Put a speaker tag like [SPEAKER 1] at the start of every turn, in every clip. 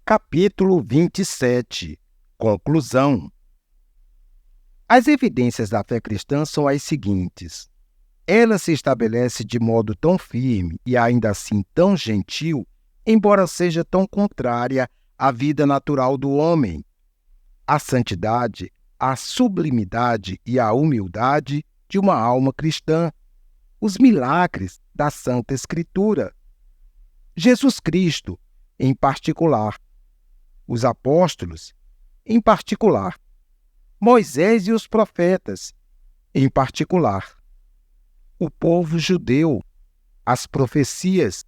[SPEAKER 1] Capítulo 27. Conclusão. As evidências da fé cristã são as seguintes. Ela se estabelece de modo tão firme e ainda assim tão gentil, embora seja tão contrária à vida natural do homem. A santidade, a sublimidade e a humildade de uma alma cristã. Os milagres da Santa Escritura. Jesus Cristo, em particular. Os apóstolos, em particular. Moisés e os profetas, em particular. O povo judeu, as profecias,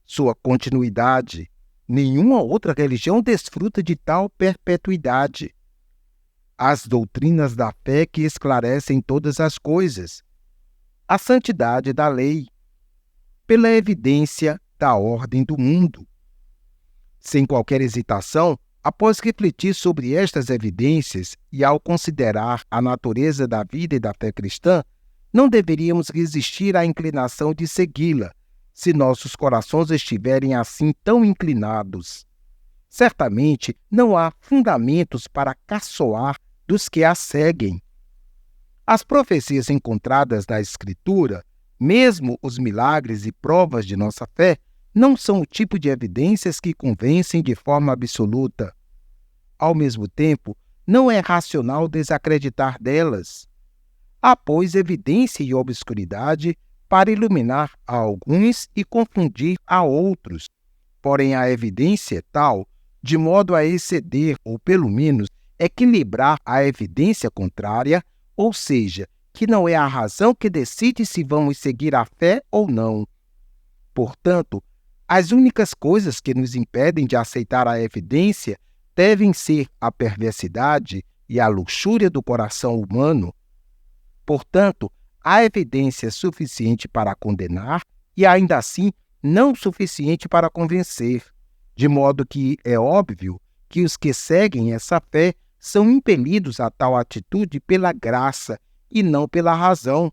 [SPEAKER 1] sua continuidade. Nenhuma outra religião desfruta de tal perpetuidade. As doutrinas da fé que esclarecem todas as coisas. A santidade da lei. Pela evidência da ordem do mundo. Sem qualquer hesitação, após refletir sobre estas evidências e ao considerar a natureza da vida e da fé cristã, não deveríamos resistir à inclinação de segui-la, se nossos corações estiverem assim tão inclinados. Certamente não há fundamentos para caçoar dos que a seguem. As profecias encontradas na Escritura, mesmo os milagres e provas de nossa fé, não são o tipo de evidências que convencem de forma absoluta. Ao mesmo tempo, não é racional desacreditar delas. Há, pois, evidência e obscuridade para iluminar a alguns e confundir a outros. Porém, a evidência é tal, de modo a exceder, ou pelo menos equilibrar a evidência contrária, ou seja, que não é a razão que decide se vamos seguir a fé ou não. Portanto, as únicas coisas que nos impedem de aceitar a evidência devem ser a perversidade e a luxúria do coração humano. Portanto, há evidência suficiente para condenar e, ainda assim, não suficiente para convencer, de modo que é óbvio que os que seguem essa fé são impelidos a tal atitude pela graça e não pela razão.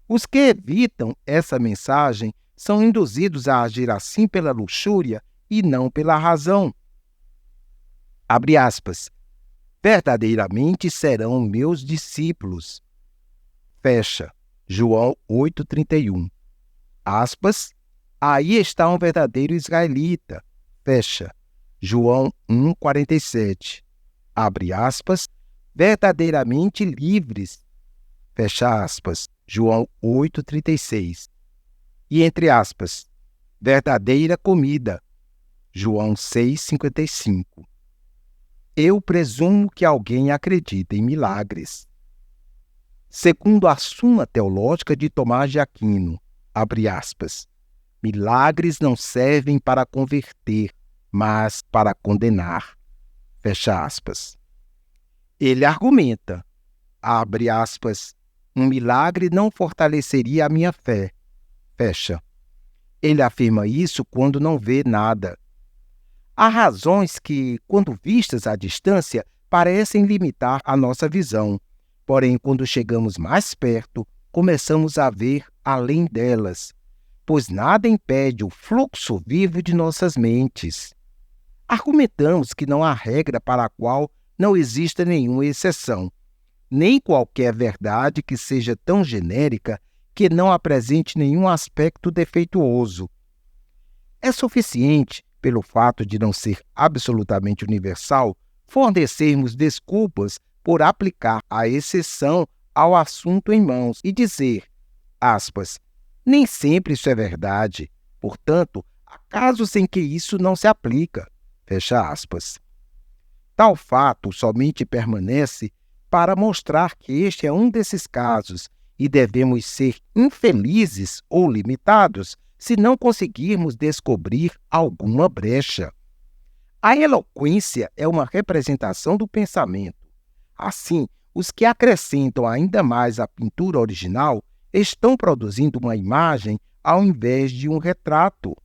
[SPEAKER 1] Os que evitam essa mensagem são induzidos a agir assim pela luxúria e não pela razão. Abre aspas. Verdadeiramente serão meus discípulos. Fecha. João 8,31. Aspas. Aí está um verdadeiro israelita. Fecha. João 1,47. Abre aspas. Verdadeiramente livres. Fecha aspas. João 8,36. E entre aspas, verdadeira comida. João 6,55. Eu presumo que alguém acredita em milagres. Segundo a Suma Teológica de Tomás de Aquino, abre aspas, milagres não servem para converter, mas para condenar. Fecha aspas. Ele argumenta, abre aspas, um milagre não fortaleceria a minha fé. Fecha. Ele afirma isso quando não vê nada. Há razões que, quando vistas à distância, parecem limitar a nossa visão. Porém, quando chegamos mais perto, começamos a ver além delas, pois nada impede o fluxo vivo de nossas mentes. Argumentamos que não há regra para a qual não exista nenhuma exceção, nem qualquer verdade que seja tão genérica que não apresente nenhum aspecto defeituoso. É suficiente, pelo fato de não ser absolutamente universal, fornecermos desculpas por aplicar a exceção ao assunto em mãos e dizer, aspas, nem sempre isso é verdade, portanto, há casos em que isso não se aplica, fecha aspas. Tal fato somente permanece para mostrar que este é um desses casos e devemos ser infelizes ou limitados se não conseguirmos descobrir alguma brecha. A eloquência é uma representação do pensamento. Assim, os que acrescentam ainda mais à pintura original estão produzindo uma imagem ao invés de um retrato.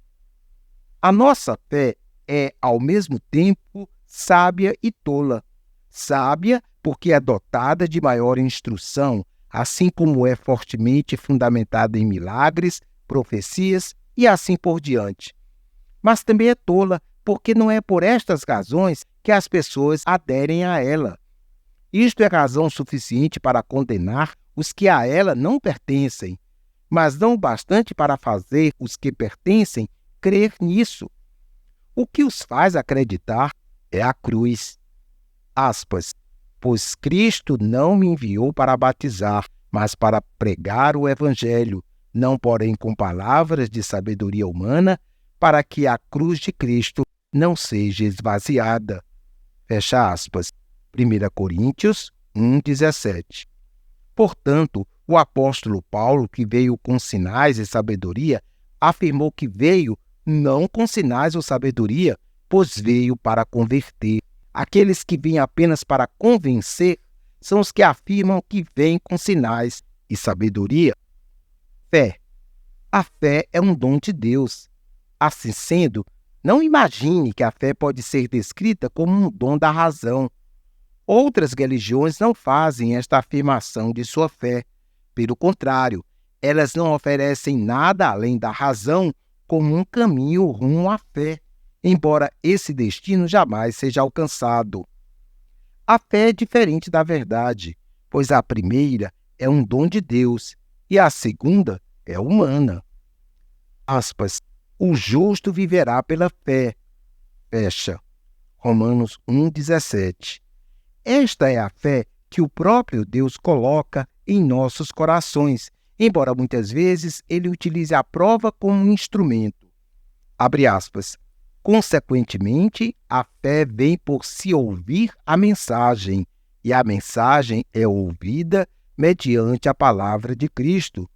[SPEAKER 1] A nossa fé é, ao mesmo tempo, sábia e tola. Sábia porque é dotada de maior instrução, assim como é fortemente fundamentada em milagres, profecias e assim por diante. Mas também é tola porque não é por estas razões que as pessoas aderem a ela. Isto é razão suficiente para condenar os que a ela não pertencem, mas não o bastante para fazer os que pertencem crer nisso. O que os faz acreditar é a cruz. Aspas, pois Cristo não me enviou para batizar, mas para pregar o Evangelho, não porém com palavras de sabedoria humana, para que a cruz de Cristo não seja esvaziada. Fecha aspas. 1 Coríntios 1,17. Portanto, o apóstolo Paulo, que veio com sinais e sabedoria, afirmou que veio não com sinais ou sabedoria, pois veio para converter. Aqueles que vêm apenas para convencer são os que afirmam que vêm com sinais e sabedoria. Fé. A fé é um dom de Deus. Assim sendo, não imagine que a fé pode ser descrita como um dom da razão. Outras religiões não fazem esta afirmação de sua fé. Pelo contrário, elas não oferecem nada além da razão como um caminho rumo à fé, embora esse destino jamais seja alcançado. A fé é diferente da verdade, pois a primeira é um dom de Deus e a segunda é humana. Aspas, o justo viverá pela fé. Fecha. Romanos 1,17. Esta é a fé que o próprio Deus coloca em nossos corações, embora muitas vezes ele utilize a prova como um instrumento. Abre aspas. Consequentemente, a fé vem por se ouvir a mensagem, e a mensagem é ouvida mediante a palavra de Cristo.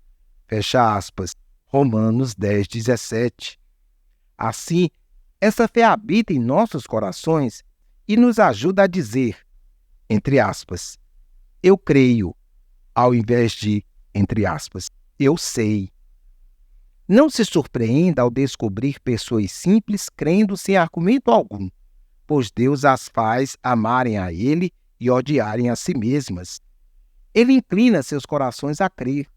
[SPEAKER 1] Fecha aspas. Romanos 10,17. Assim, essa fé habita em nossos corações e nos ajuda a dizer, entre aspas, eu creio, ao invés de, entre aspas, eu sei. Não se surpreenda ao descobrir pessoas simples crendo sem argumento algum, pois Deus as faz amarem a Ele e odiarem a si mesmas. Ele inclina seus corações a crer.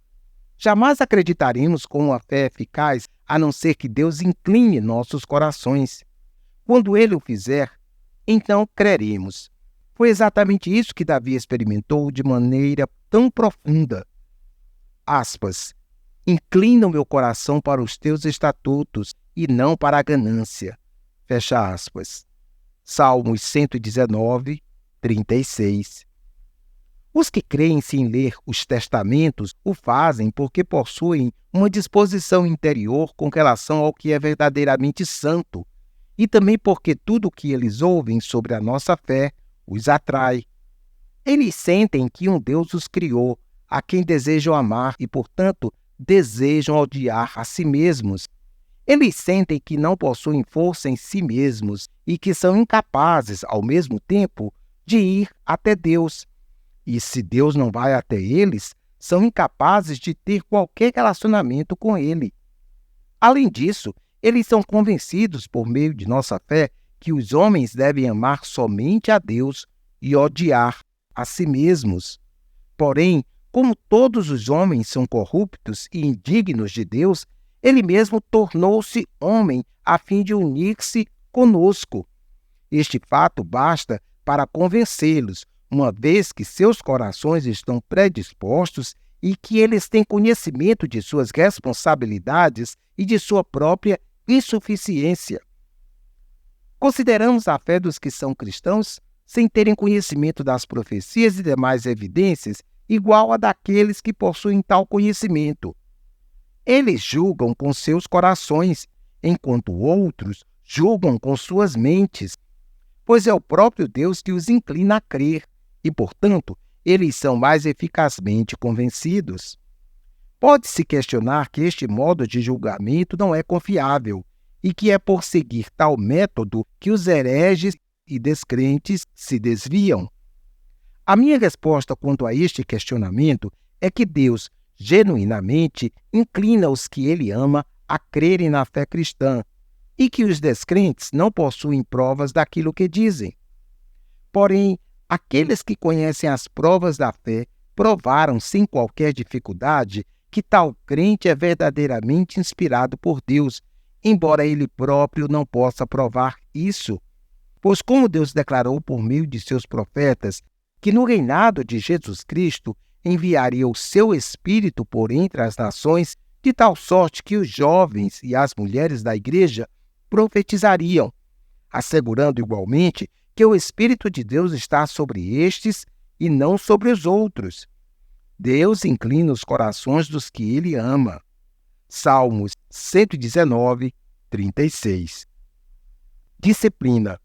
[SPEAKER 1] Jamais acreditaremos com uma fé eficaz a não ser que Deus incline nossos corações. Quando Ele o fizer, então creremos. Foi exatamente isso que Davi experimentou de maneira tão profunda. Aspas, inclina o meu coração para os teus estatutos e não para a ganância. Fecha aspas. Salmos 119, 36. Os que creem sem ler os testamentos o fazem porque possuem uma disposição interior com relação ao que é verdadeiramente santo, e também porque tudo o que eles ouvem sobre a nossa fé os atrai. Eles sentem que um Deus os criou, a quem desejam amar e, portanto, desejam odiar a si mesmos. Eles sentem que não possuem força em si mesmos e que são incapazes, ao mesmo tempo, de ir até Deus. E se Deus não vai até eles, são incapazes de ter qualquer relacionamento com Ele. Além disso, eles são convencidos, por meio de nossa fé, que os homens devem amar somente a Deus e odiar a si mesmos. Porém, como todos os homens são corruptos e indignos de Deus, Ele mesmo tornou-se homem a fim de unir-se conosco. Este fato basta para convencê-los, uma vez que seus corações estão predispostos e que eles têm conhecimento de suas responsabilidades e de sua própria insuficiência. Consideramos a fé dos que são cristãos sem terem conhecimento das profecias e demais evidências igual a daqueles que possuem tal conhecimento. Eles julgam com seus corações, enquanto outros julgam com suas mentes, pois é o próprio Deus que os inclina a crer, e, portanto, eles são mais eficazmente convencidos. Pode-se questionar que este modo de julgamento não é confiável, e que é por seguir tal método que os hereges e descrentes se desviam. A minha resposta quanto a este questionamento é que Deus, genuinamente, inclina os que Ele ama a crerem na fé cristã, e que os descrentes não possuem provas daquilo que dizem. Porém, aqueles que conhecem as provas da fé provaram sem qualquer dificuldade que tal crente é verdadeiramente inspirado por Deus embora ele próprio não possa provar isso. Pois como Deus declarou por meio de seus profetas que no reinado de Jesus Cristo enviaria o seu Espírito por entre as nações, de tal sorte que os jovens e as mulheres da igreja profetizariam, assegurando igualmente que o Espírito de Deus está sobre estes e não sobre os outros. Deus inclina os corações dos que ele ama. Salmos 119, 36. Disciplina.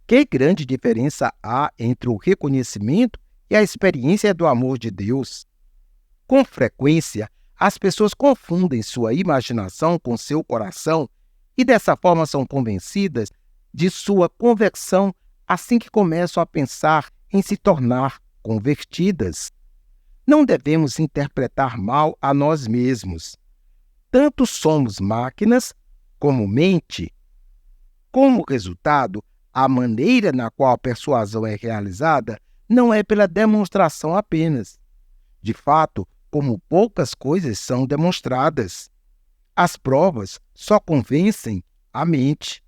[SPEAKER 1] Que grande diferença há entre o reconhecimento e a experiência do amor de Deus. Com frequência, as pessoas confundem sua imaginação com seu coração e dessa forma são convencidas de sua conversão assim que começam a pensar em se tornar convertidas. Não devemos interpretar mal a nós mesmos. Tanto somos máquinas como mente. Como resultado, a maneira na qual a persuasão é realizada não é pela demonstração apenas. De fato, como poucas coisas são demonstradas. As provas só convencem a mente.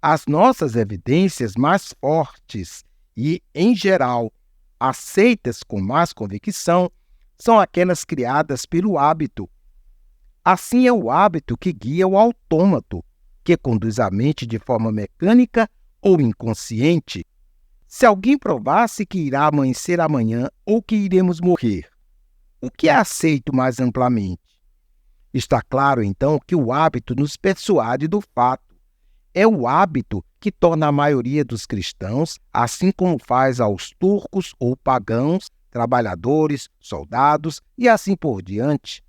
[SPEAKER 1] As nossas evidências mais fortes e, em geral, aceitas com mais convicção, são aquelas criadas pelo hábito. Assim é o hábito que guia o autômato, que conduz a mente de forma mecânica ou inconsciente. Se alguém provasse que irá amanhecer amanhã ou que iremos morrer, o que é aceito mais amplamente? Está claro, então, que o hábito nos persuade do fato. É o hábito que torna a maioria dos cristãos, assim como faz aos turcos ou pagãos, trabalhadores, soldados e assim por diante.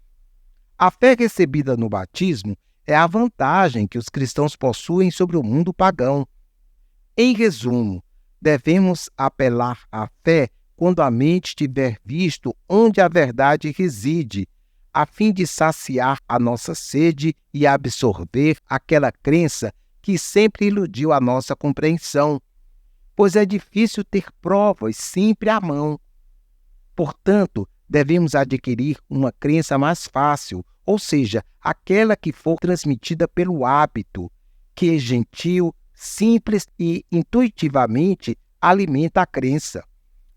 [SPEAKER 1] A fé recebida no batismo é a vantagem que os cristãos possuem sobre o mundo pagão. Em resumo, devemos apelar à fé quando a mente tiver visto onde a verdade reside, a fim de saciar a nossa sede e absorver aquela crença que sempre iludiu a nossa compreensão, pois é difícil ter provas sempre à mão. Portanto, devemos adquirir uma crença mais fácil, ou seja, aquela que for transmitida pelo hábito, que é gentil, simples e intuitivamente alimenta a crença,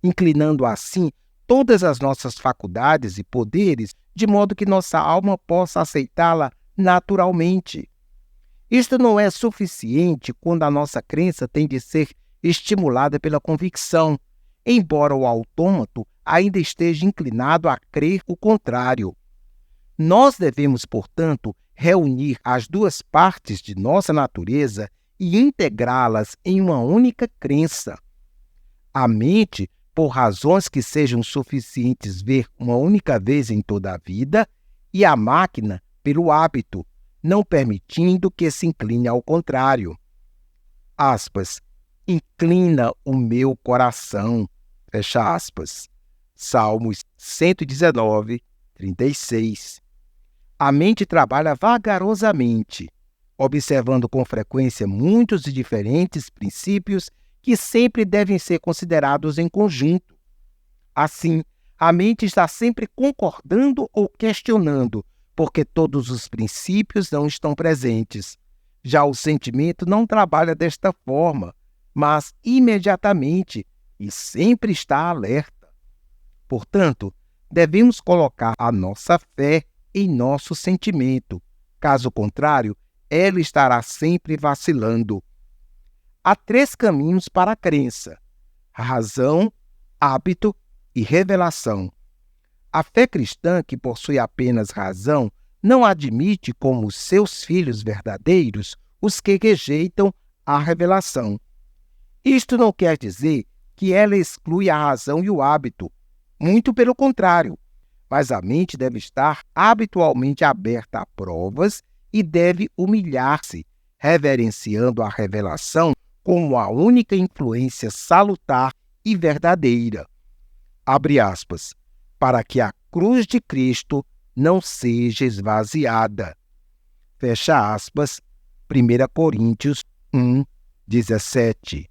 [SPEAKER 1] inclinando assim todas as nossas faculdades e poderes, de modo que nossa alma possa aceitá-la naturalmente. Isto não é suficiente quando a nossa crença tem de ser estimulada pela convicção, embora o autômato ainda esteja inclinado a crer o contrário. Nós devemos, portanto, reunir as duas partes de nossa natureza e integrá-las em uma única crença. A mente, por razões que sejam suficientes ver uma única vez em toda a vida, e a máquina, pelo hábito, não permitindo que se incline ao contrário. Aspas, inclina o meu coração, fecha aspas. Salmos 119, 36. A mente trabalha vagarosamente, observando com frequência muitos e diferentes princípios que sempre devem ser considerados em conjunto. Assim, a mente está sempre concordando ou questionando, porque todos os princípios não estão presentes. Já o sentimento não trabalha desta forma, mas imediatamente e sempre está alerta. Portanto, devemos colocar a nossa fé em nosso sentimento. Caso contrário, ela estará sempre vacilando. Há 3 caminhos para a crença: razão, hábito e revelação. A fé cristã, que possui apenas razão, não admite como seus filhos verdadeiros os que rejeitam a revelação. Isto não quer dizer que ela exclui a razão e o hábito. Muito pelo contrário. Mas a mente deve estar habitualmente aberta a provas e deve humilhar-se, reverenciando a revelação como a única influência salutar e verdadeira. Abre aspas. Para que a cruz de Cristo não seja esvaziada. Fecha aspas, 1 Coríntios 1, 17.